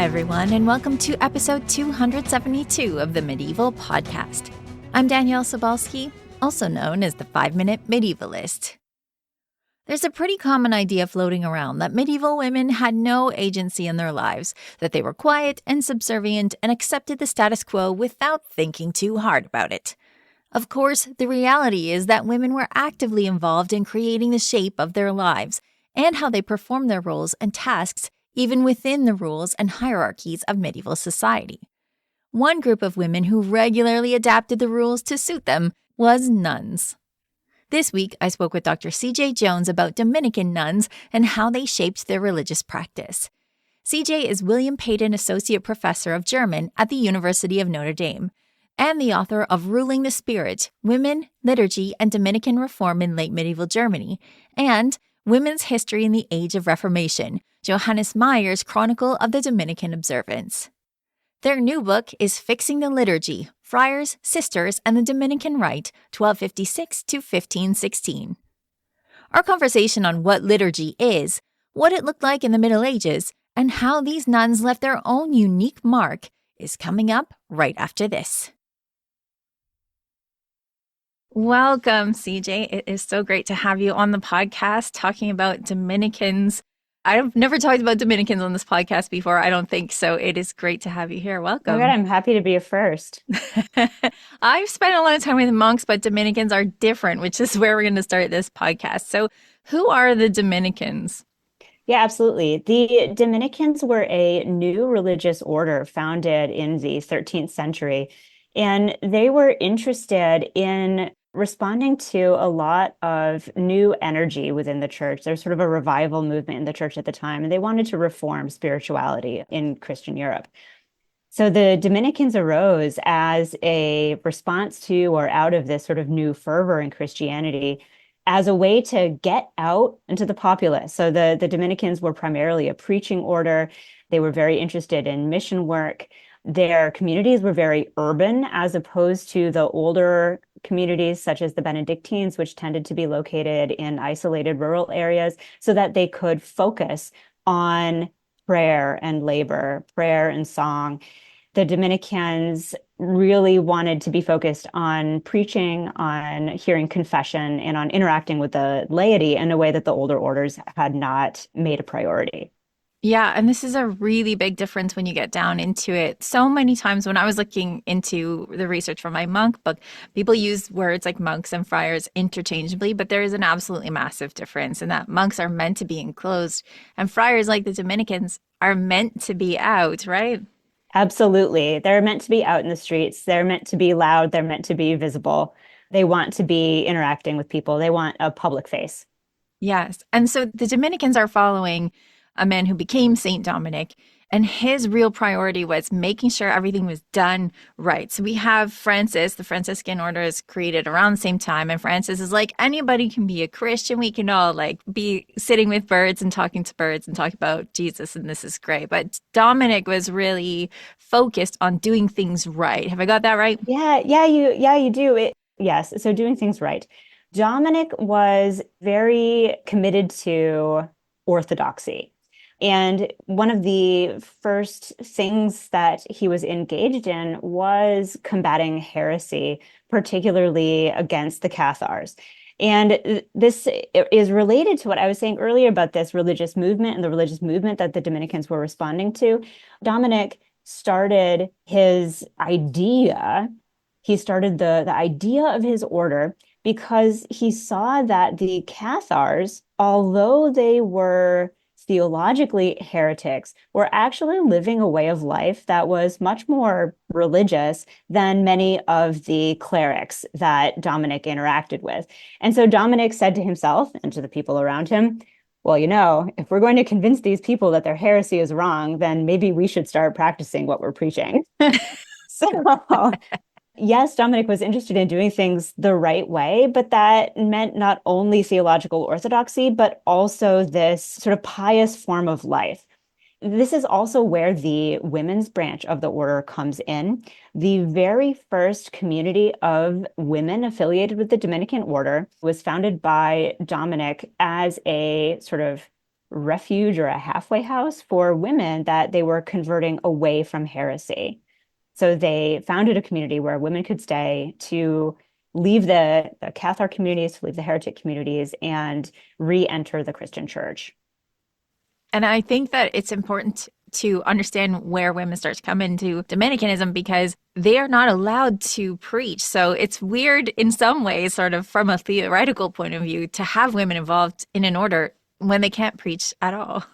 everyone, and welcome to episode 272 of the Medieval Podcast. I'm Danièle Cybulskie, also known as the 5-Minute Medievalist. There's a pretty common idea floating around that medieval women had no agency in their lives, that they were quiet and subservient and accepted the status quo without thinking too hard about it. Of course, the reality is that women were actively involved in creating the shape of their lives and how they performed their roles and tasks even within the rules and hierarchies of medieval society. One group of women who regularly adapted the rules to suit them was nuns. This week, I spoke with Dr. C.J. Jones about Dominican nuns and how they shaped their religious practice. C.J. is William Payton Associate Professor of German at the University of Notre Dame and the author of Ruling the Spirit, Women, Liturgy, and Dominican Reform in Late Medieval Germany, and Women's History in the Age of Reformation, Johannes Meyer's Chronicle of the Dominican Observance. Their new book is Fixing the Liturgy, Friars, Sisters, and the Dominican Rite, 1256 to 1516. Our conversation on what liturgy is, what it looked like in the Middle Ages, and how these nuns left their own unique mark is coming up right after this. Welcome, CJ. It is so great to have you on the podcast talking about Dominicans. I've never talked about Dominicans on this podcast before, I don't think, so it is great to have you here. Welcome. Oh my God, I'm happy to be a first. I've spent a lot of time with monks, but Dominicans are different, which is where we're going to start this podcast. So who are the Dominicans? Yeah, absolutely. The Dominicans were a new religious order founded in the 13th century, and they were interested in responding to a lot of new energy within the church. There's sort of a revival movement in the church at the time, and they wanted to reform spirituality in Christian Europe. So the Dominicans arose as a response to or out of this sort of new fervor in Christianity as a way to get out into the populace. So the Dominicans were primarily a preaching order. They were very interested in mission work. Their communities were very urban as opposed to the older communities such as the Benedictines, which tended to be located in isolated rural areas, so that they could focus on prayer and labor, prayer and song. The Dominicans really wanted to be focused on preaching, on hearing confession, and on interacting with the laity in a way that the older orders had not made a priority. Yeah, and this is a really big difference when you get down into it. So many times when I was looking into the research for my monk book, people use words like monks and friars interchangeably, but there is an absolutely massive difference in that monks are meant to be enclosed and friars, like the Dominicans, are meant to be out, right? Absolutely. They're meant to be out in the streets. They're meant to be loud. They're meant to be visible. They want to be interacting with people. They want a public face. Yes. And so the Dominicans are following a man who became Saint Dominic, and his real priority was making sure everything was done right. So we have Francis, the Franciscan order is created around the same time, and Francis is like, anybody can be a Christian. We can all like be sitting with birds and talking to birds and talk about Jesus, and this is great. But Dominic was really focused on doing things right. Have I got that right? You do. Yes. So doing things right. Dominic was very committed to orthodoxy. And one of the first things that he was engaged in was combating heresy, particularly against the Cathars. And this is related to what I was saying earlier about this religious movement and the religious movement that the Dominicans were responding to. Dominic started his idea, he started the idea of his order because he saw that the Cathars, although they were theologically heretics, were actually living a way of life that was much more religious than many of the clerics that Dominic interacted with. And so Dominic said to himself and to the people around him, well, if we're going to convince these people that their heresy is wrong, then maybe we should start practicing what we're preaching. So yes, Dominic was interested in doing things the right way, but that meant not only theological orthodoxy, but also this sort of pious form of life. This is also where the women's branch of the order comes in. The very first community of women affiliated with the Dominican order was founded by Dominic as a sort of refuge or a halfway house for women that they were converting away from heresy. So they founded a community where women could stay to leave the Catholic communities, to leave the heretic communities, and re-enter the Christian church. And I think that it's important to understand where women start to come into Dominicanism because they are not allowed to preach. So it's weird in some ways, sort of from a theoretical point of view, to have women involved in an order when they can't preach at all.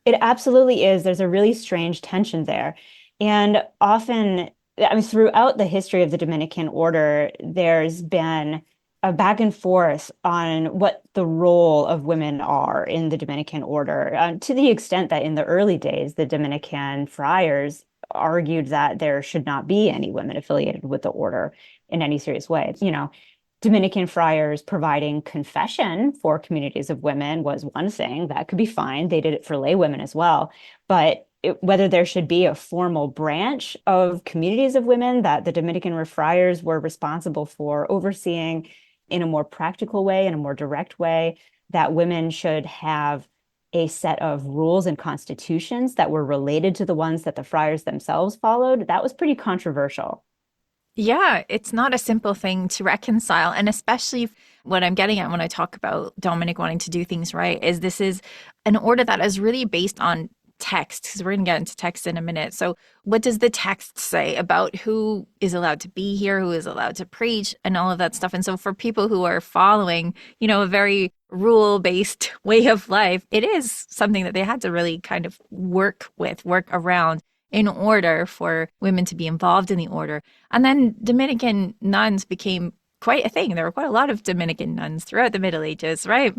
It absolutely is. There's a really strange tension there. And often, I mean, throughout the history of the Dominican order, there's been a back and forth on what the role of women are in the Dominican order, to the extent that in the early days, the Dominican friars argued that there should not be any women affiliated with the order in any serious way. Dominican friars providing confession for communities of women was one thing that could be fine. They did it for lay women as well. But whether there should be a formal branch of communities of women that the Dominican friars were responsible for overseeing in a more practical way, in a more direct way, that women should have a set of rules and constitutions that were related to the ones that the friars themselves followed, that was pretty controversial. Yeah, it's not a simple thing to reconcile. And especially what I'm getting at when I talk about Dominic wanting to do things right is this is an order that is really based on text, because we're going to get into text in a minute. So what does the text say about who is allowed to be here, who is allowed to preach, and all of that stuff? And so for people who are following, a very rule-based way of life, it is something that they had to really kind of work around in order for women to be involved in the order. And then Dominican nuns became quite a thing. There were quite a lot of Dominican nuns throughout the Middle Ages, right?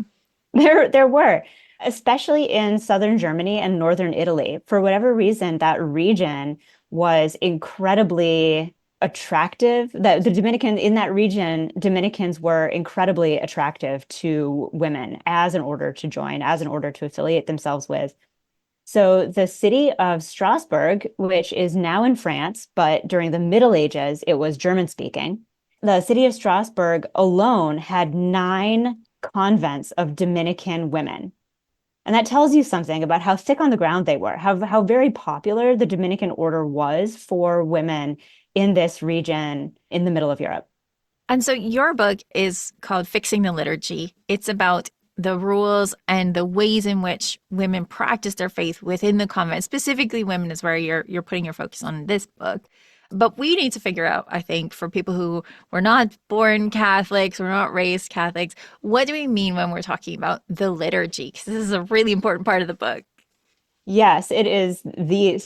There were, especially in southern Germany and northern Italy. For whatever reason, that region was incredibly attractive. The Dominican in that region, Dominicans were incredibly attractive to women as an order to join, as an order to affiliate themselves with. So the city of Strasbourg, which is now in France, but during the Middle Ages, it was German speaking. The city of Strasbourg alone had 9 convents of Dominican women. And that tells you something about how thick on the ground they were, how very popular the Dominican order was for women in this region in the middle of Europe. And so your book is called Fixing the Liturgy. It's about the rules and the ways in which women practice their faith within the convent. Specifically, women is where you're putting your focus on in this book. But we need to figure out, I think, for people who were not born Catholics, we're not raised Catholics, what do we mean when we're talking about the liturgy? Because this is a really important part of the book. Yes, it is the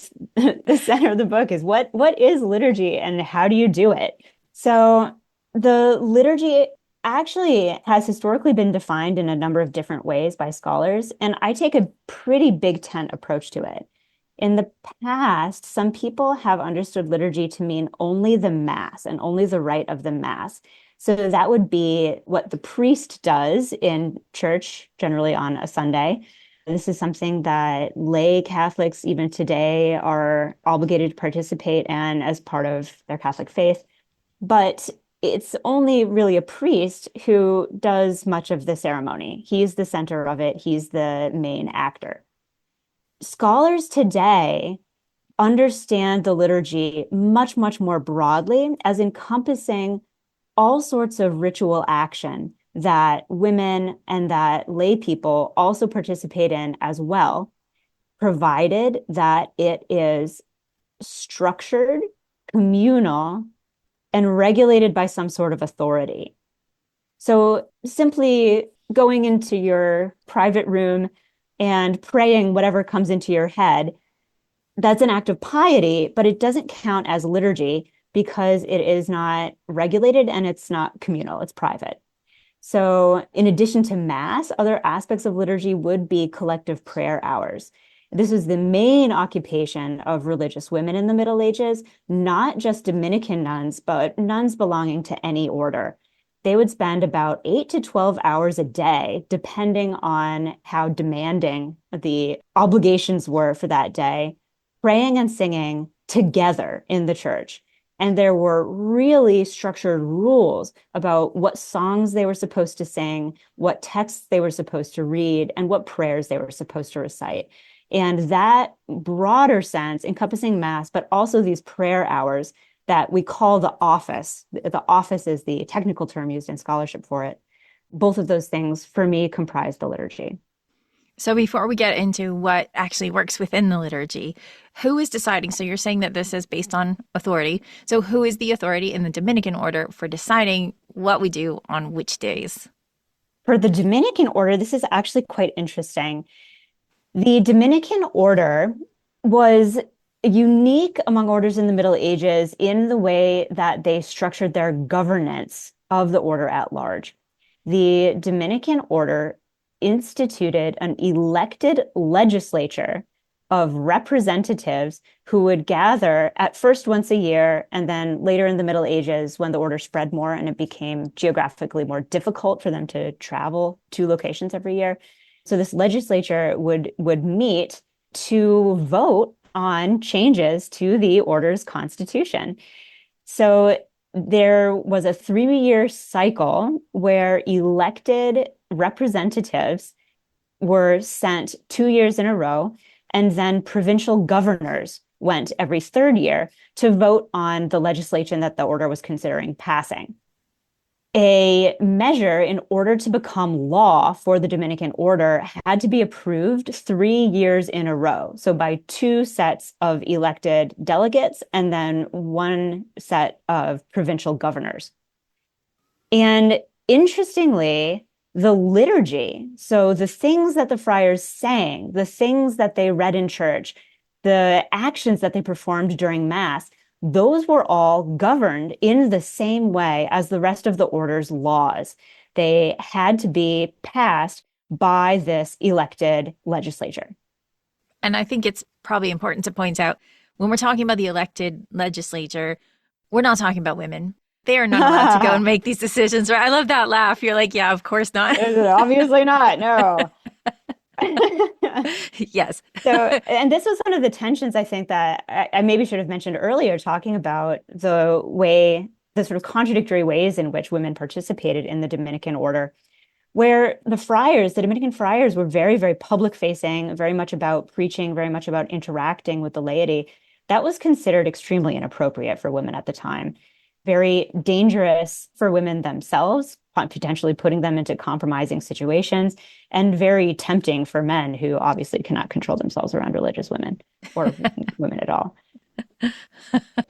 center of the book is what is liturgy and how do you do it? So the liturgy actually has historically been defined in a number of different ways by scholars, and I take a pretty big tent approach to it. In the past, some people have understood liturgy to mean only the Mass and only the rite of the Mass. So that would be what the priest does in church, generally on a Sunday. This is something that lay Catholics, even today, are obligated to participate in as part of their Catholic faith. But it's only really a priest who does much of the ceremony. He's the center of it. He's the main actor. Scholars today understand the liturgy much, much more broadly as encompassing all sorts of ritual action that women and that lay people also participate in as well, provided that it is structured, communal, and regulated by some sort of authority. So simply going into your private room and praying whatever comes into your head, that's an act of piety, but it doesn't count as liturgy because it is not regulated and it's not communal, it's private. So in addition to Mass, other aspects of liturgy would be collective prayer hours. This is the main occupation of religious women in the Middle Ages, not just Dominican nuns, but nuns belonging to any order. They would spend about 8 to 12 hours a day, depending on how demanding the obligations were for that day, praying and singing together in the church. And there were really structured rules about what songs they were supposed to sing, what texts they were supposed to read, and what prayers they were supposed to recite. And that broader sense, encompassing Mass, but also these prayer hours that we call the office. The office is the technical term used in scholarship for it. Both of those things, for me, comprise the liturgy. So before we get into what actually works within the liturgy, who is deciding? So you're saying that this is based on authority. So who is the authority in the Dominican order for deciding what we do on which days? For the Dominican order, this is actually quite interesting. The Dominican order was unique among orders in the Middle Ages in the way that they structured their governance of the order at large. The Dominican order instituted an elected legislature of representatives who would gather at first once a year, and then later in the Middle Ages, when the order spread more and it became geographically more difficult for them to travel to locations every year. So this legislature would meet to vote on changes to the order's constitution. So there was a 3-year cycle where elected representatives were sent 2 years in a row, and then provincial governors went every 3rd year to vote on the legislation that the order was considering passing. A measure, in order to become law for the Dominican order, had to be approved 3 years in a row. So by 2 sets of elected delegates and then 1 set of provincial governors. And interestingly, the liturgy, so the things that the friars sang, the things that they read in church, the actions that they performed during Mass, those were all governed in the same way as the rest of the order's laws. They had to be passed by this elected legislature. And I think it's probably important to point out when we're talking about the elected legislature, we're not talking about women. They are not allowed to go and make these decisions, right? I love that laugh. You're like, yeah, of course not. Obviously not. No. Yes. So, and this was one of the tensions, I think, that I maybe should have mentioned earlier, talking about the sort of contradictory ways in which women participated in the Dominican order, where the Dominican friars were very, very public facing, very much about preaching, very much about interacting with the laity. That was considered extremely inappropriate for women at the time, very dangerous for women themselves, potentially putting them into compromising situations, and very tempting for men who obviously cannot control themselves around religious women or women at all.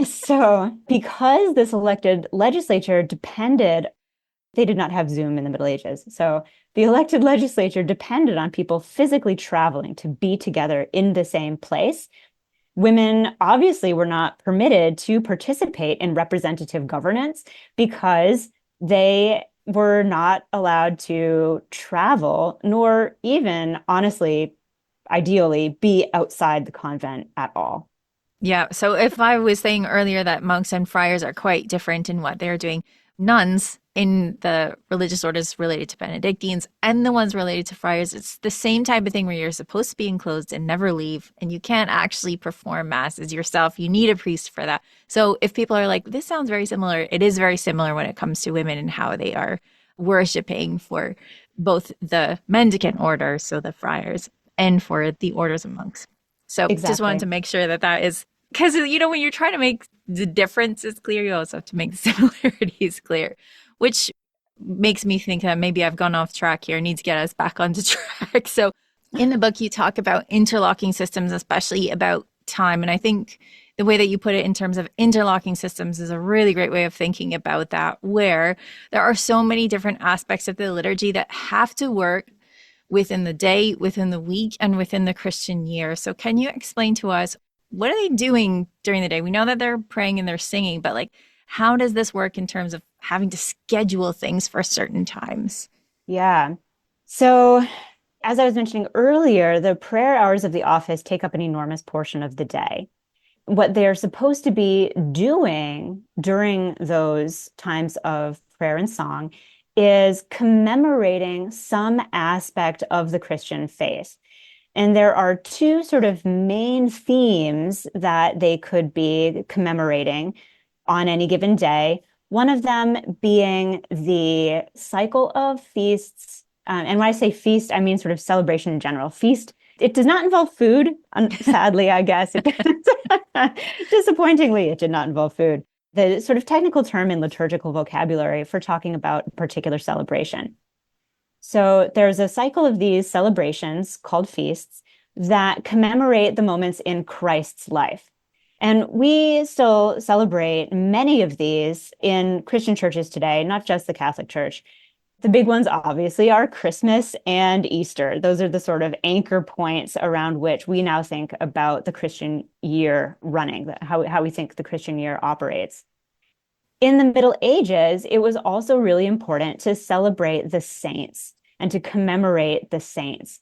So because this elected legislature they did not have Zoom in the Middle Ages. So the elected legislature depended on people physically traveling to be together in the same place. Women obviously were not permitted to participate in representative governance because they were not allowed to travel, nor even, honestly, ideally, be outside the convent at all. Yeah. So if I was saying earlier that monks and friars are quite different in what they're doing, nuns in the religious orders related to Benedictines and the ones related to friars, it's the same type of thing where you're supposed to be enclosed and never leave, and you can't actually perform masses yourself. You need a priest for that. So if people are like, this sounds very similar, it is very similar when it comes to women and how they are worshiping for both the mendicant order, so the friars, and for the orders of monks. So Just wanted to make sure that is, because, when you're trying to make the differences clear, you also have to make the similarities clear, which makes me think that maybe I've gone off track here. I need to get us back onto track. So in the book, you talk about interlocking systems, especially about time. And I think the way that you put it in terms of interlocking systems is a really great way of thinking about that, where there are so many different aspects of the liturgy that have to work within the day, within the week, and within the Christian year. So can you explain to us, what are they doing during the day? We know that they're praying and they're singing, but how does this work in terms of having to schedule things for certain times? Yeah. So as I was mentioning earlier, the prayer hours of the office take up an enormous portion of the day. What they're supposed to be doing during those times of prayer and song is commemorating some aspect of the Christian faith. And there are 2 sort of main themes that they could be commemorating. on any given day. One of them being the cycle of feasts. And when I say feast, I mean sort of celebration in general. Feast, it does not involve food, sadly, I guess. Disappointingly, it did not involve food. The sort of technical term in liturgical vocabulary for talking about a particular celebration. So there's a cycle of these celebrations called feasts that commemorate the moments in Christ's life. And we still celebrate many of these in Christian churches today, not just the Catholic Church. The big ones, obviously, are Christmas and Easter. Those are the sort of anchor points around which we now think about the Christian year running, how we think the Christian year operates. In the Middle Ages, it was also really important to celebrate the saints and to commemorate the saints.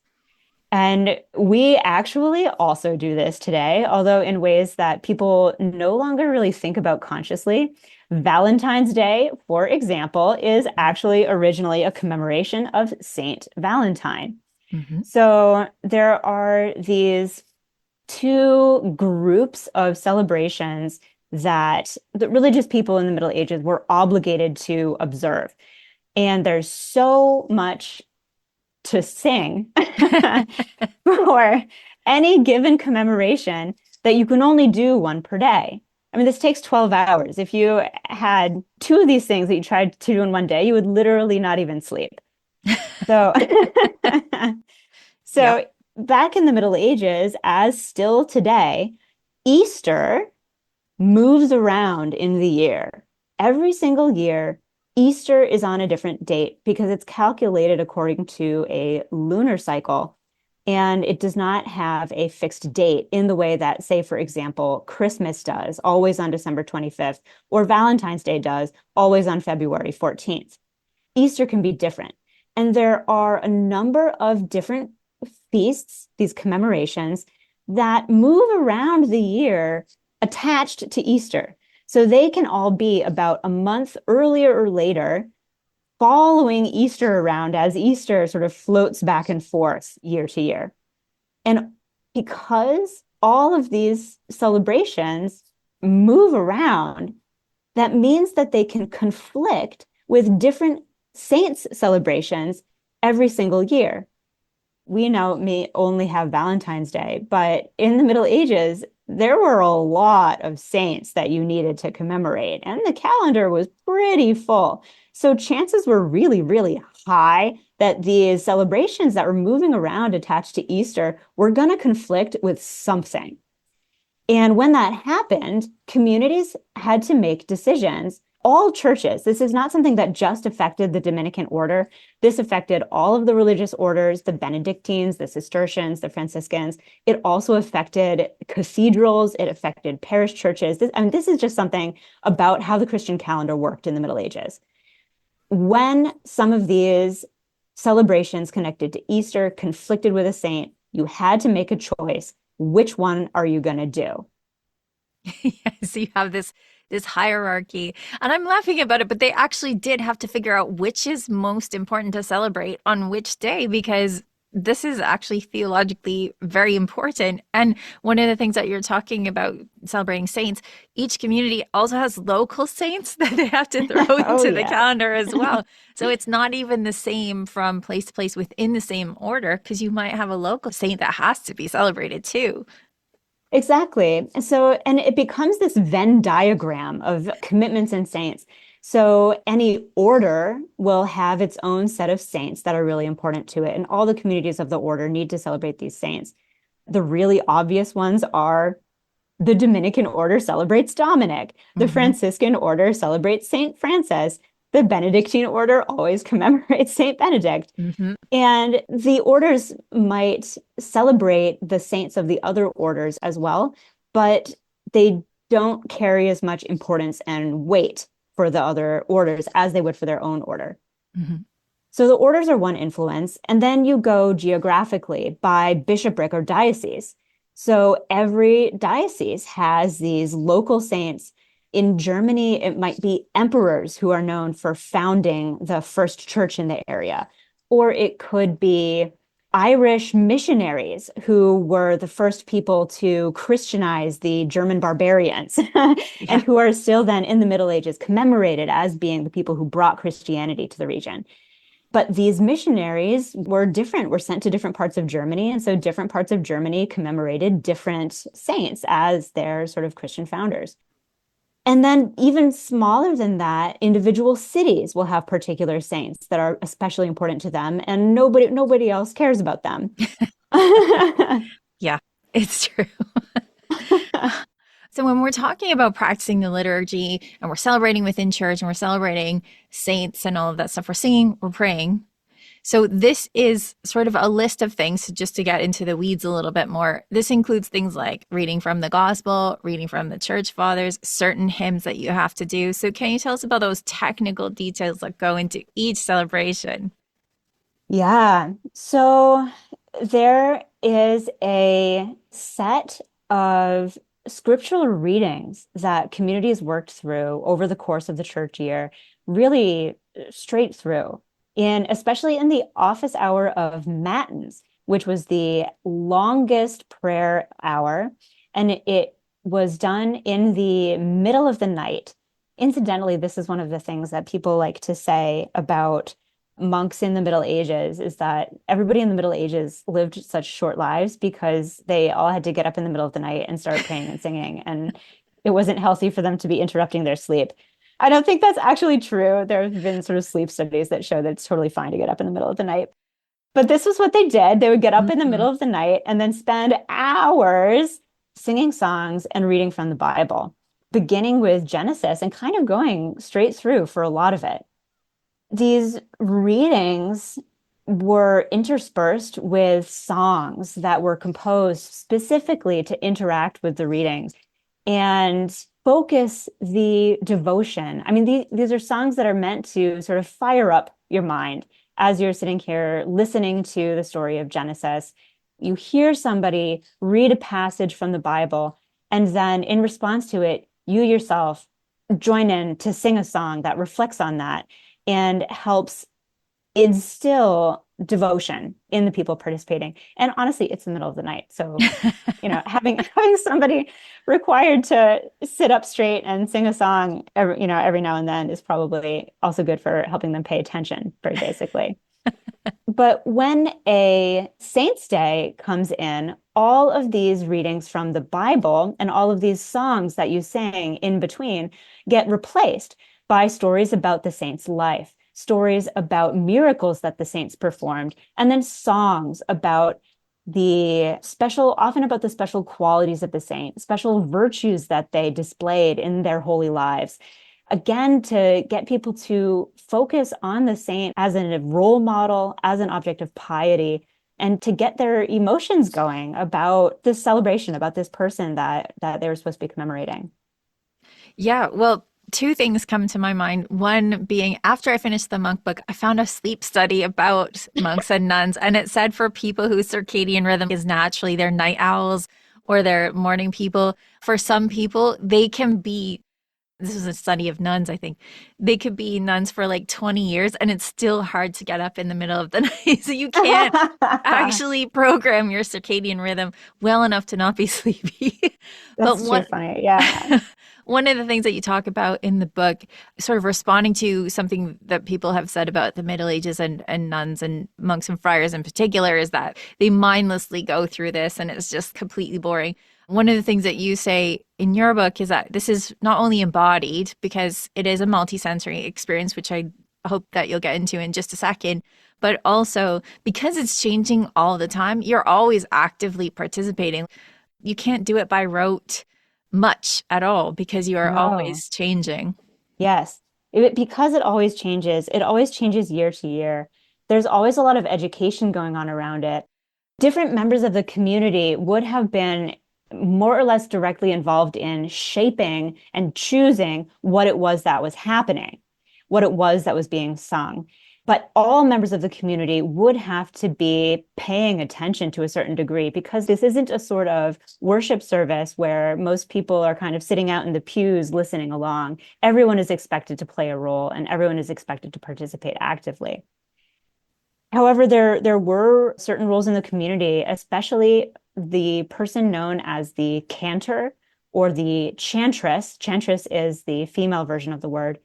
And we actually also do this today, although in ways that people no longer really think about consciously. Valentine's Day, for example, is actually originally a commemoration of Saint Valentine. Mm-hmm. So there are these two groups of celebrations that the religious people in the Middle Ages were obligated to observe. And there's so much to sing for any given commemoration that you can only do one per day. I mean, this takes 12 hours. If you had two of these things that you tried to do in one day, you would literally not even sleep. So, so back in the Middle Ages, as still today, Easter moves around in the year. Every single year, Easter is on a different date because it's calculated according to a lunar cycle, and it does not have a fixed date in the way that, say, for example, Christmas does, always on December 25th, or Valentine's Day does, always on February 14th. Easter can be different. And there are a number of different feasts, these commemorations, that move around the year attached to Easter. So they can all be about a month earlier or later, following Easter around as Easter sort of floats back and forth year to year. And because all of these celebrations move around, that means that they can conflict with different saints' celebrations every single year. We now may only have Valentine's Day, but in the Middle Ages, there were a lot of saints that you needed to commemorate, and the calendar was pretty full. So chances were really, really high that these celebrations that were moving around attached to Easter were going to conflict with something. And when that happened, communities had to make decisions. All churches, this is not something that just affected the Dominican order. This affected all of the religious orders, the Benedictines, the Cistercians, the Franciscans. It also affected cathedrals. It affected parish churches. This is just something about how the Christian calendar worked in the Middle Ages. When some of these celebrations connected to Easter conflicted with a saint, you had to make a choice. Which one are you going to do? So you have this hierarchy, and I'm laughing about it, but they actually did have to figure out which is most important to celebrate on which day, because this is actually theologically very important. And one of the things that you're talking about, celebrating saints, each community also has local saints that they have to throw into the calendar as well. So it's not even the same from place to place within the same order, because you might have a local saint that has to be celebrated too. Exactly. So, and it becomes this Venn diagram of commitments and saints. So any order will have its own set of saints that are really important to it. And all the communities of the order need to celebrate these saints. The really obvious ones are the Dominican order celebrates Dominic. The Franciscan order celebrates Saint Francis. The Benedictine order always commemorates Saint Benedict. And the orders might celebrate the saints of the other orders as well, but they don't carry as much importance and weight for the other orders as they would for their own order. So the orders are one influence, and then you go geographically by bishopric or diocese. So every diocese has these local saints. In Germany, it might be emperors who are known for founding the first church in the area, or it could be Irish missionaries who were the first people to Christianize the German barbarians and Yeah. who are still then in the Middle Ages commemorated as being the people who brought Christianity to the region. But these missionaries were different, were sent to different parts of Germany. And so different parts of Germany commemorated different saints as their sort of Christian founders. And then even smaller than that, individual cities will have particular saints that are especially important to them, and nobody else cares about them. Yeah, it's true. So when we're talking about practicing the liturgy and we're celebrating within church and we're celebrating saints and all of that stuff, we're singing, we're praying. So this is sort of a list of things just to get into the weeds a little bit more. This includes things like reading from the gospel, reading from the church fathers, certain hymns that you have to do. So can you tell us about those technical details that go into each celebration? Yeah. So there is a set of scriptural readings that communities worked through over the course of the church year, really straight through, especially in the office hour of matins, which was the longest prayer hour. And it was done in the middle of the night. Incidentally, this is one of the things that people like to say about monks in the Middle Ages is that everybody in the Middle Ages lived such short lives because they all had to get up in the middle of the night and start praying and singing, and it wasn't healthy for them to be interrupting their sleep. I don't think that's actually true. There have been sort of sleep studies that show that it's totally fine to get up in the middle of the night. But this was what they did. They would get up in the Mhm. middle of the night and then spend hours singing songs and reading from the Bible, beginning with Genesis and kind of going straight through for a lot of it. These readings were interspersed with songs that were composed specifically to interact with the readings and focus the devotion. I mean, these are songs that are meant to sort of fire up your mind as you're sitting here listening to the story of Genesis. You hear somebody read a passage from the Bible, and then in response to it, you yourself join in to sing a song that reflects on that and helps instill devotion in the people participating. And honestly, it's the middle of the night. So, having somebody required to sit up straight and sing a song every now and then is probably also good for helping them pay attention, very basically. But when a saint's day comes in, all of these readings from the Bible and all of these songs that you sang in between get replaced by stories about the saint's life, stories about miracles that the saints performed, and then songs about often about the special qualities of the saint, special virtues that they displayed in their holy lives. Again, to get people to focus on the saint as a role model, as an object of piety, and to get their emotions going about this celebration, about this person that they were supposed to be commemorating. Yeah, well, two things come to my mind. One being after I finished the monk book, I found a sleep study about monks and nuns, and it said for people whose circadian rhythm is naturally they're night owls or they're morning people, for some people, they can be this is a study of nuns, I think. They could be nuns for like 20 years and it's still hard to get up in the middle of the night. So you can't actually program your circadian rhythm well enough to not be sleepy. But That's too funny. Yeah. one of the things that you talk about in the book, sort of responding to something that people have said about the Middle Ages and nuns and monks and friars in particular, is that they mindlessly go through this and it's just completely boring. One of the things that you say in your book is that this is not only embodied because it is a multisensory experience, which I hope that you'll get into in just a second, but also because it's changing all the time, you're always actively participating. You can't do it by rote much at all because you are No. always changing. Yes. Because it always changes year to year. There's always a lot of education going on around it. Different members of the community would have been more or less directly involved in shaping and choosing what it was that was happening, what it was that was being sung. But all members of the community would have to be paying attention to a certain degree because this isn't a sort of worship service where most people are kind of sitting out in the pews listening along. Everyone is expected to play a role and everyone is expected to participate actively. However, there were certain roles in the community, especially the person known as the cantor or the chantress. Chantress is the female version of the word.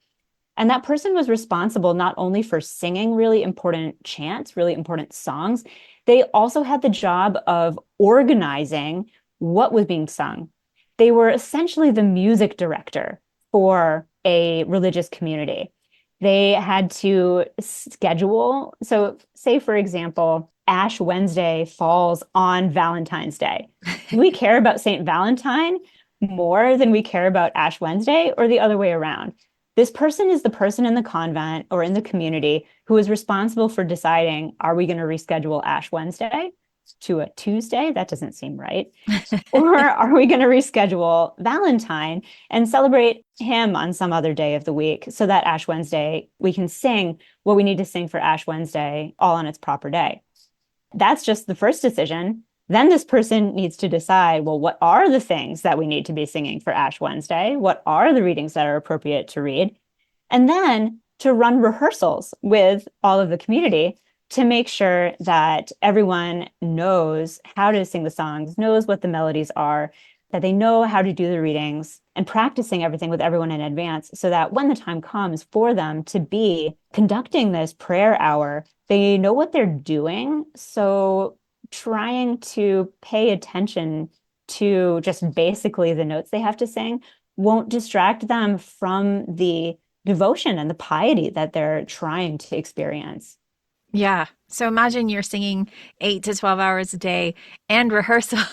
And that person was responsible not only for singing really important chants, really important songs, they also had the job of organizing what was being sung. They were essentially the music director for a religious community. They had to schedule. So, say, for example, Ash Wednesday falls on Valentine's Day. Do we care about St. Valentine more than we care about Ash Wednesday, or the other way around? This person is the person in the convent or in the community who is responsible for deciding, are we going to reschedule Ash Wednesday to a Tuesday? That doesn't seem right. Or are we going to reschedule Valentine and celebrate him on some other day of the week so that Ash Wednesday, we can sing what we need to sing for Ash Wednesday all on its proper day? That's just the first decision. Then this person needs to decide, well, what are the things that we need to be singing for Ash Wednesday? What are the readings that are appropriate to read? And then to run rehearsals with all of the community to make sure that everyone knows how to sing the songs, knows what the melodies are, that they know how to do the readings, and practicing everything with everyone in advance so that when the time comes for them to be conducting this prayer hour, they know what they're doing. So trying to pay attention to just basically the notes they have to sing won't distract them from the devotion and the piety that they're trying to experience. Yeah. So imagine you're singing 8 to 12 hours a day and rehearsals.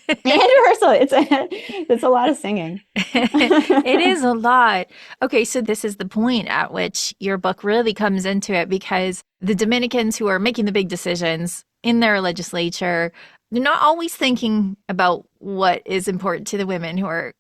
And rehearsal. It's a lot of singing. It is a lot. Okay, so this is the point at which your book really comes into it, because the Dominicans who are making the big decisions in their legislature, they're not always thinking about what is important to the women who are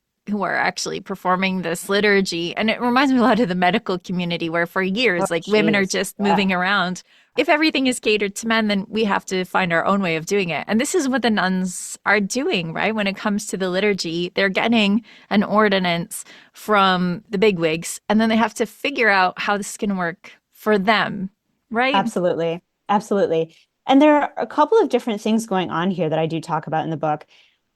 actually performing this liturgy. And it reminds me a lot of the medical community, where for years, women are just moving around. If everything is catered to men, then we have to find our own way of doing it. And this is what the nuns are doing, right? When it comes to the liturgy, they're getting an ordinance from the bigwigs, and then they have to figure out how this is going to work for them, right? Absolutely. Absolutely. And there are a couple of different things going on here that I do talk about in the book.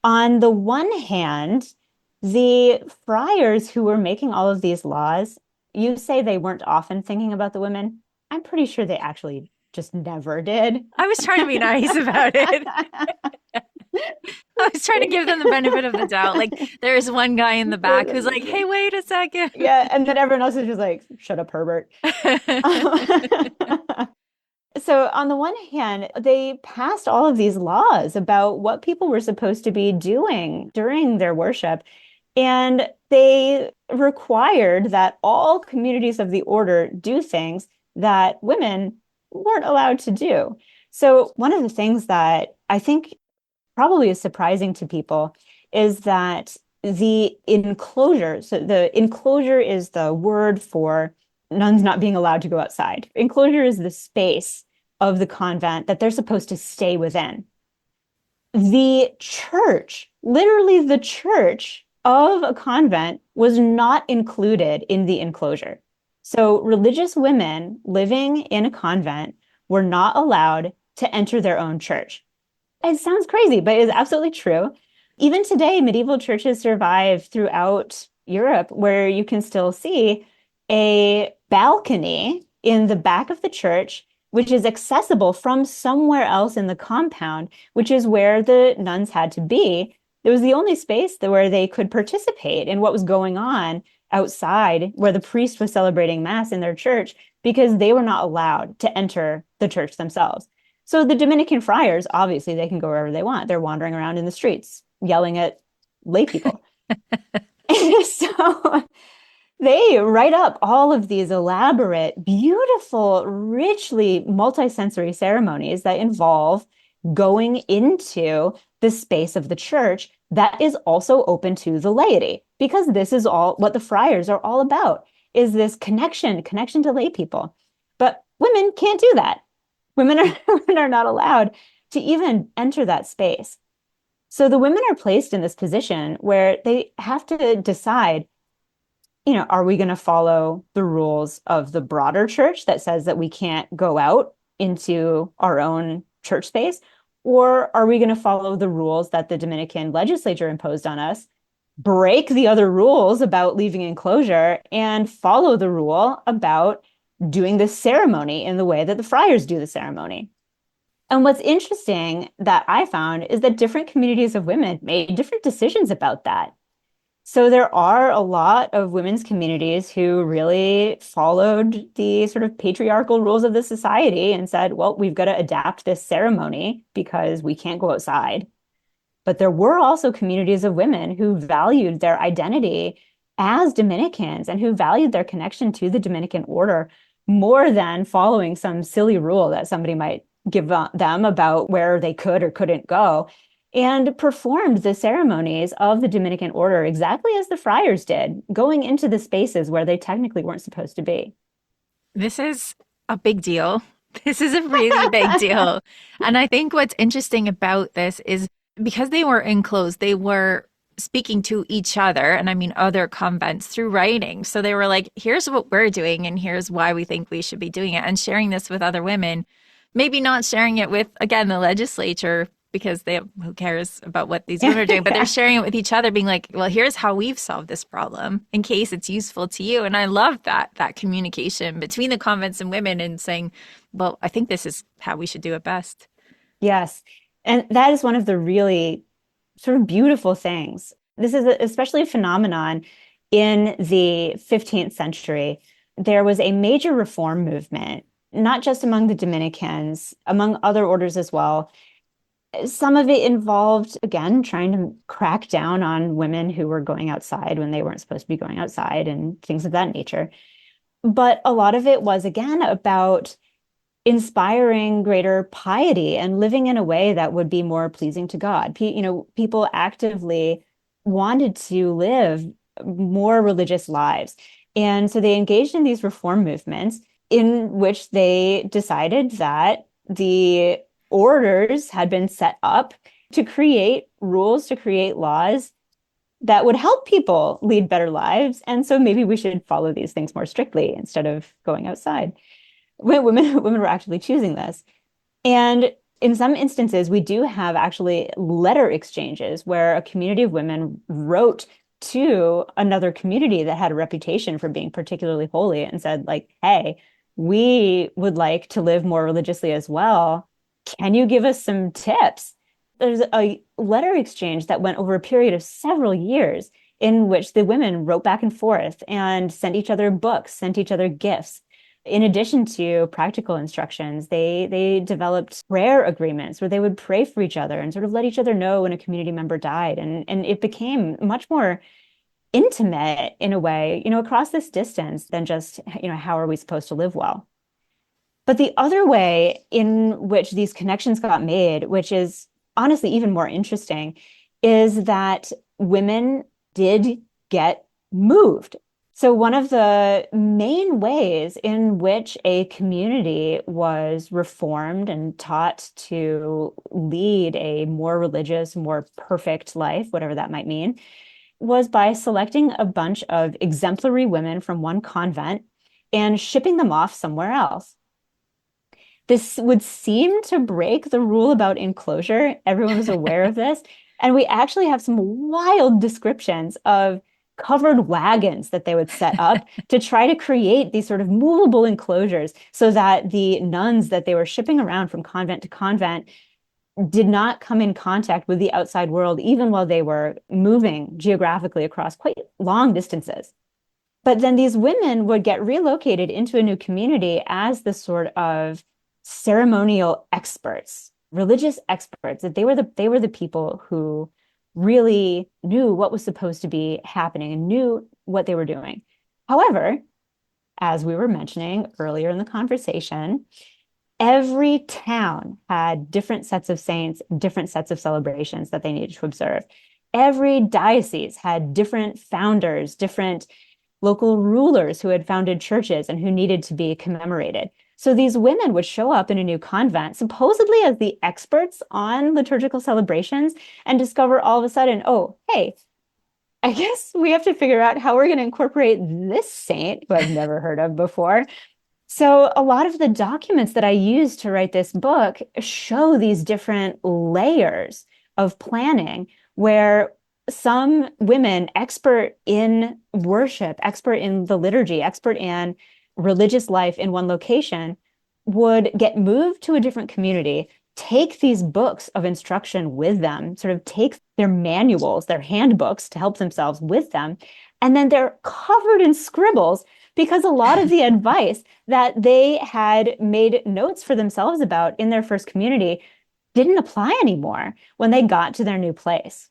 On the one hand, the friars who were making all of these laws, you say they weren't often thinking about the women. I'm pretty sure they actually just never did. I was trying to be nice about it. I was trying to give them the benefit of the doubt. Like, there's one guy in the back who's like, hey, wait a second. Yeah, and then everyone else is just like, shut up, Herbert. So on the one hand, they passed all of these laws about what people were supposed to be doing during their worship. And they required that all communities of the order do things that women weren't allowed to do. So one of the things that I think probably is surprising to people is that the enclosure, so the enclosure is the word for nuns not being allowed to go outside. Enclosure is the space of the convent that they're supposed to stay within. The church, literally the church of a convent, was not included in the enclosure. So religious women living in a convent were not allowed to enter their own church. It sounds crazy, but it's absolutely true. Even today, medieval churches survive throughout Europe, where you can still see a balcony in the back of the church, which is accessible from somewhere else in the compound, which is where the nuns had to be. It was the only space where they could participate in what was going on outside, where the priest was celebrating mass in their church, because they were not allowed to enter the church themselves. So the Dominican friars, obviously, they can go wherever they want. They're wandering around in the streets, yelling at lay people. So they write up all of these elaborate, beautiful, richly multisensory ceremonies that involve going into the space of the church that is also open to the laity, because this is all what the friars are all about, is this connection to lay people. But women can't do that. Women are not allowed to even enter that space. So the women are placed in this position where they have to decide, are we going to follow the rules of the broader church that says that we can't go out into our own church space? Or are we going to follow the rules that the Dominican legislature imposed on us, break the other rules about leaving enclosure, and follow the rule about doing the ceremony in the way that the friars do the ceremony? And what's interesting that I found is that different communities of women made different decisions about that. So there are a lot of women's communities who really followed the sort of patriarchal rules of the society and said, well, we've got to adapt this ceremony because we can't go outside. But there were also communities of women who valued their identity as Dominicans and who valued their connection to the Dominican order more than following some silly rule that somebody might give them about where they could or couldn't go, and performed the ceremonies of the Dominican order exactly as the friars did, going into the spaces where they technically weren't supposed to be. This is a big deal. This is a really big deal. And I think what's interesting about this is because they were enclosed, they were speaking to each other, and I mean other convents, through writing. So they were like, here's what we're doing and here's why we think we should be doing it, and sharing this with other women. Maybe not sharing it with, again, the legislature, because who cares about what these women are doing, but they're sharing it with each other, being like, well, here's how we've solved this problem in case it's useful to you. And I love that communication between the convents and women, and saying, well, I think this is how we should do it best. Yes. And that is one of the really sort of beautiful things. This is especially a phenomenon in the 15th century. There was a major reform movement, not just among the Dominicans, among other orders as well. Some of it involved, again, trying to crack down on women who were going outside when they weren't supposed to be going outside and things of that nature. But a lot of it was, again, about inspiring greater piety and living in a way that would be more pleasing to God. People actively wanted to live more religious lives. And so they engaged in these reform movements in which they decided that the orders had been set up to create rules, to create laws that would help people lead better lives. And so maybe we should follow these things more strictly instead of going outside. Women were actually choosing this. And in some instances, we do have actually letter exchanges where a community of women wrote to another community that had a reputation for being particularly holy and said, like, hey, we would like to live more religiously as well. Can you give us some tips? There's a letter exchange that went over a period of several years in which the women wrote back and forth and sent each other books, sent each other gifts. In addition to practical instructions, they developed prayer agreements where they would pray for each other and sort of let each other know when a community member died. And it became much more intimate in a way, across this distance than just, how are we supposed to live well? But the other way in which these connections got made, which is honestly even more interesting, is that women did get moved. So one of the main ways in which a community was reformed and taught to lead a more religious, more perfect life, whatever that might mean, was by selecting a bunch of exemplary women from one convent and shipping them off somewhere else. This would seem to break the rule about enclosure. Everyone was aware of this. And we actually have some wild descriptions of covered wagons that they would set up to try to create these sort of movable enclosures so that the nuns that they were shipping around from convent to convent did not come in contact with the outside world, even while they were moving geographically across quite long distances. But then these women would get relocated into a new community as the sort of ceremonial experts, religious experts. That they were the people who really knew what was supposed to be happening and knew what they were doing. However, as we were mentioning earlier in the conversation, every town had different sets of saints, different sets of celebrations that they needed to observe. Every diocese had different founders, different local rulers who had founded churches and who needed to be commemorated. So these women would show up in a new convent, supposedly as the experts on liturgical celebrations, and discover all of a sudden, oh, hey, I guess we have to figure out how we're going to incorporate this saint who I've never heard of before So a lot of the documents that I used to write this book show these different layers of planning where some women, expert in worship, expert in the liturgy, expert in religious life in one location, would get moved to a different community, take these books of instruction with them, sort of take their manuals, their handbooks to help themselves with them, and then they're covered in scribbles because a lot of the advice that they had made notes for themselves about in their first community didn't apply anymore when they got to their new place.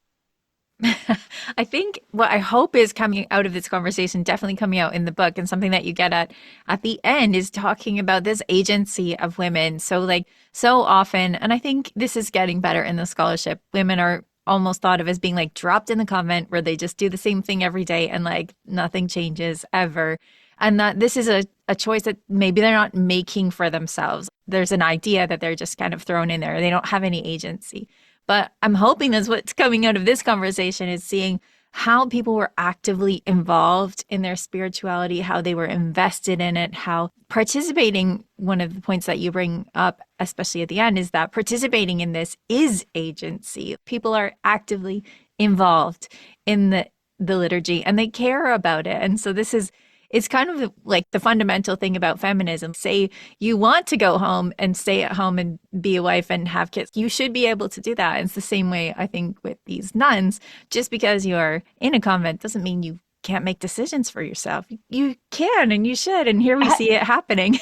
I think what I hope is coming out of this conversation, definitely coming out in the book, and something that you get at the end is talking about this agency of women. So like so often, and I think this is getting better in the scholarship, women are almost thought of as being like dropped in the convent where they just do the same thing every day and like nothing changes ever. And that this is a choice that maybe they're not making for themselves. There's an idea that they're just kind of thrown in there. They don't have any agency. But I'm hoping that's what's coming out of this conversation is seeing how people were actively involved in their spirituality, how they were invested in it, how participating, one of the points that you bring up, especially at the end, is that participating in this is agency. People are actively involved in the liturgy and they care about it. And so this is it's kind of like the fundamental thing about feminism. Say you want to go home and stay at home and be a wife and have kids. You should be able to do that. And it's the same way, I think, with these nuns. Just because you are in a convent doesn't mean you can't make decisions for yourself. You can and you should. And here we see it happening.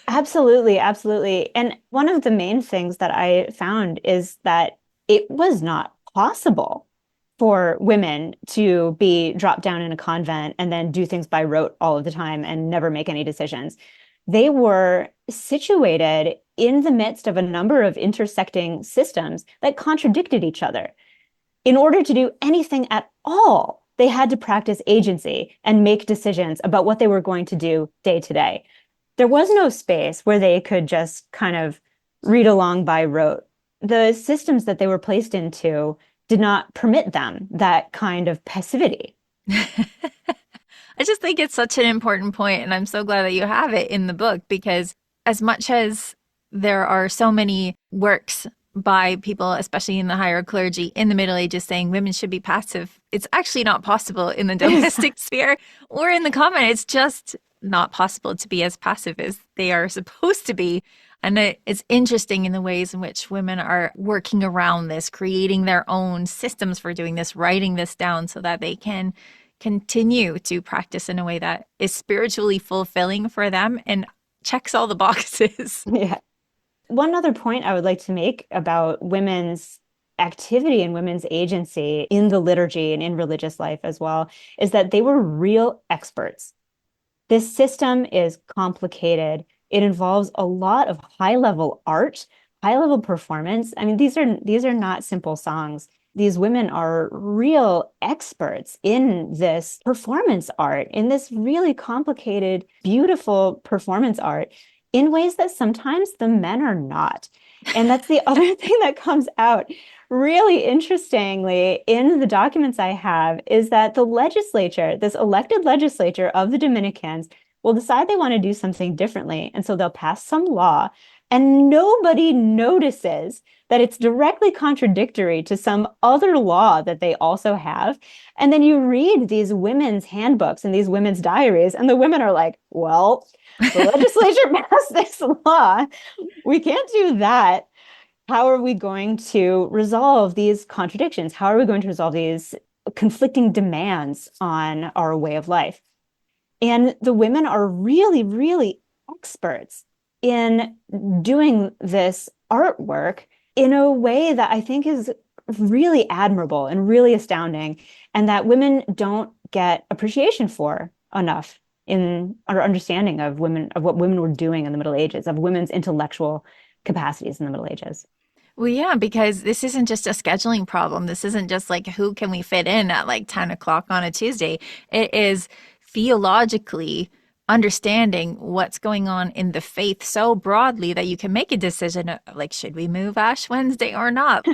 Absolutely, absolutely. And one of the main things that I found is that it was not possible for women to be dropped down in a convent and then do things by rote all of the time and never make any decisions. They were situated in the midst of a number of intersecting systems that contradicted each other. In order to do anything at all, they had to practice agency and make decisions about what they were going to do day to day. There was no space where they could just kind of read along by rote. The systems that they were placed into did not permit them that kind of passivity. I just think it's such an important point, and I'm so glad that you have it in the book because as much as there are so many works by people, especially in the higher clergy in the Middle Ages, saying women should be passive, it's actually not possible in the domestic sphere or in the convent. It's just not possible to be as passive as they are supposed to be. And it's interesting in the ways in which women are working around this, creating their own systems for doing this, writing this down so that they can continue to practice in a way that is spiritually fulfilling for them and checks all the boxes. Yeah. One other point I would like to make about women's activity and women's agency in the liturgy and in religious life as well is that they were real experts. This system is complicated. It involves a lot of high-level art, high-level performance. I mean, these are not simple songs. These women are real experts in this performance art, in this really complicated, beautiful performance art in ways that sometimes the men are not. And that's the other thing that comes out really interestingly in the documents I have is that the legislature, this elected legislature of the Dominicans, will decide they want to do something differently. And so they'll pass some law and nobody notices that it's directly contradictory to some other law that they also have. And then you read these women's handbooks and these women's diaries, and the women are like, well, the legislature passed this law. We can't do that. How are we going to resolve these contradictions? How are we going to resolve these conflicting demands on our way of life? And the women are really, really experts in doing this artwork in a way that I think is really admirable and really astounding, and that women don't get appreciation for enough in our understanding of women, of what women were doing in the Middle Ages, of women's intellectual capacities in the Middle Ages. Well, yeah, because this isn't just a scheduling problem. This isn't just like who can we fit in at like 10 o'clock on a Tuesday. It is theologically understanding what's going on in the faith so broadly that you can make a decision of, like, should we move Ash Wednesday or not?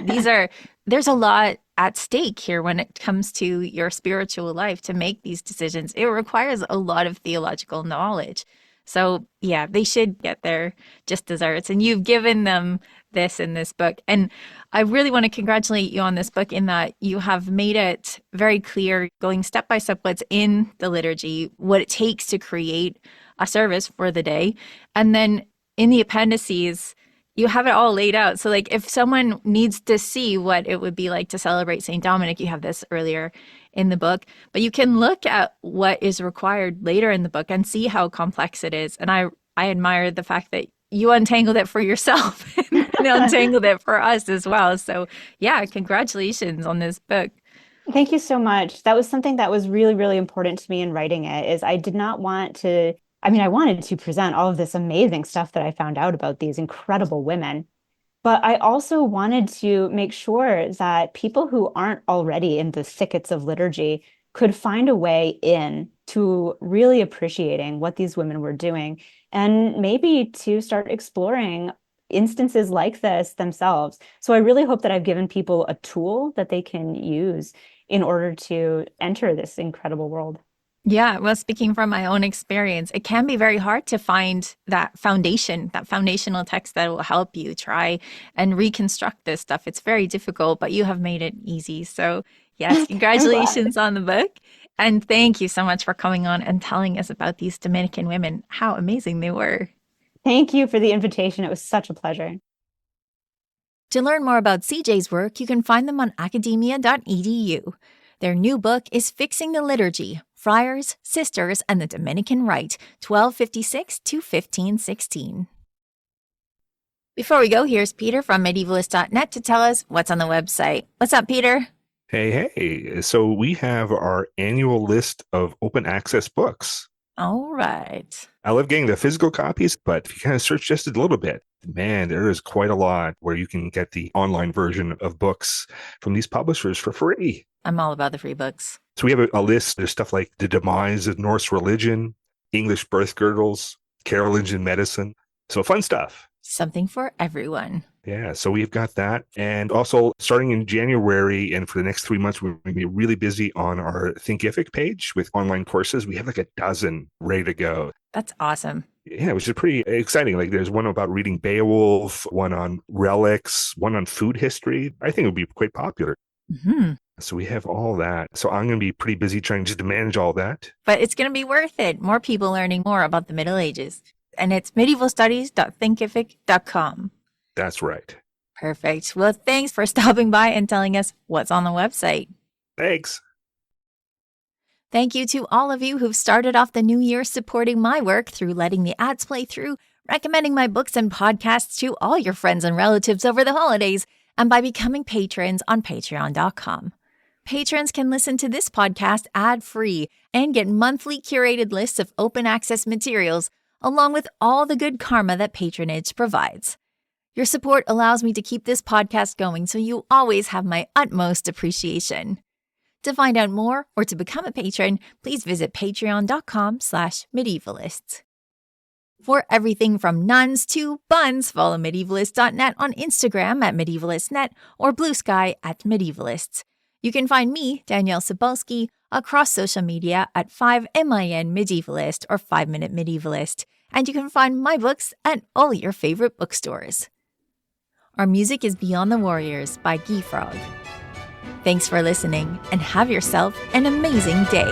There's a lot at stake here when it comes to your spiritual life to make these decisions. It requires a lot of theological knowledge. So yeah, they should get their just desserts. And you've given them this in this book. And I really want to congratulate you on this book in that you have made it very clear, going step by step, what's in the liturgy, what it takes to create a service for the day. And then in the appendices, you have it all laid out. So like if someone needs to see what it would be like to celebrate St. Dominic, you have this earlier in the book, but you can look at what is required later in the book and see how complex it is. And I admire the fact that you untangled it for yourself and untangled it for us as well. So yeah, congratulations on this book. Thank you so much. That was something that was really, really important to me in writing it, is I did not want to, I wanted to present all of this amazing stuff that I found out about these incredible women. But I also wanted to make sure that people who aren't already in the thickets of liturgy could find a way in to really appreciating what these women were doing, and maybe to start exploring instances like this themselves. So I really hope that I've given people a tool that they can use in order to enter this incredible world. Yeah, well, speaking from my own experience, it can be very hard to find that foundation, that foundational text that will help you try and reconstruct this stuff. It's very difficult, but you have made it easy. So yes, congratulations on the book. And thank you so much for coming on and telling us about these Dominican women, how amazing they were. Thank you for the invitation. It was such a pleasure. To learn more about CJ's work, you can find them on academia.edu. Their new book is Fixing the Liturgy, Friars, Sisters, and the Dominican Rite, 1256 to 1516. Before we go, here's Peter from medievalist.net to tell us what's on the website. What's up, Peter? Hey. So we have our annual list of open access books. All right. I love getting the physical copies, but if you kind of search just a little bit, man, there is quite a lot where you can get the online version of books from these publishers for free. I'm all about the free books. So we have a list. There's stuff like The Demise of Norse Religion, English Birth Girdles, Carolinian Medicine. So fun stuff. Something for everyone. Yeah, so we've got that. And also starting in January and for the next 3 months, we're going to be really busy on our Thinkific page with online courses. We have like a dozen ready to go. That's awesome. Yeah, which is pretty exciting. Like there's one about reading Beowulf, one on relics, one on food history. I think it would be quite popular. Mm-hmm. So we have all that. So I'm going to be pretty busy trying just to manage all that. But it's going to be worth it. More people learning more about the Middle Ages. And it's medievalstudies.thinkific.com. That's right. Perfect. Well, thanks for stopping by and telling us what's on the website. Thanks. Thank you to all of you who've started off the new year supporting my work through letting the ads play through, recommending my books and podcasts to all your friends and relatives over the holidays, and by becoming patrons on patreon.com. Patrons can listen to this podcast ad-free and get monthly curated lists of open access materials, along with all the good karma that patronage provides. Your support allows me to keep this podcast going, so you always have my utmost appreciation. To find out more or to become a patron, please visit patreon.com/medievalists. For everything from nuns to buns, follow medievalist.net on Instagram at medievalistnet or Blue Sky at medievalists. You can find me, Danièle Cybulskie, across social media at 5MIN Medievalist or 5 Minute Medievalist, and you can find my books at all your favorite bookstores. Our music is Beyond the Warriors by Guy Frog. Thanks for listening, and have yourself an amazing day.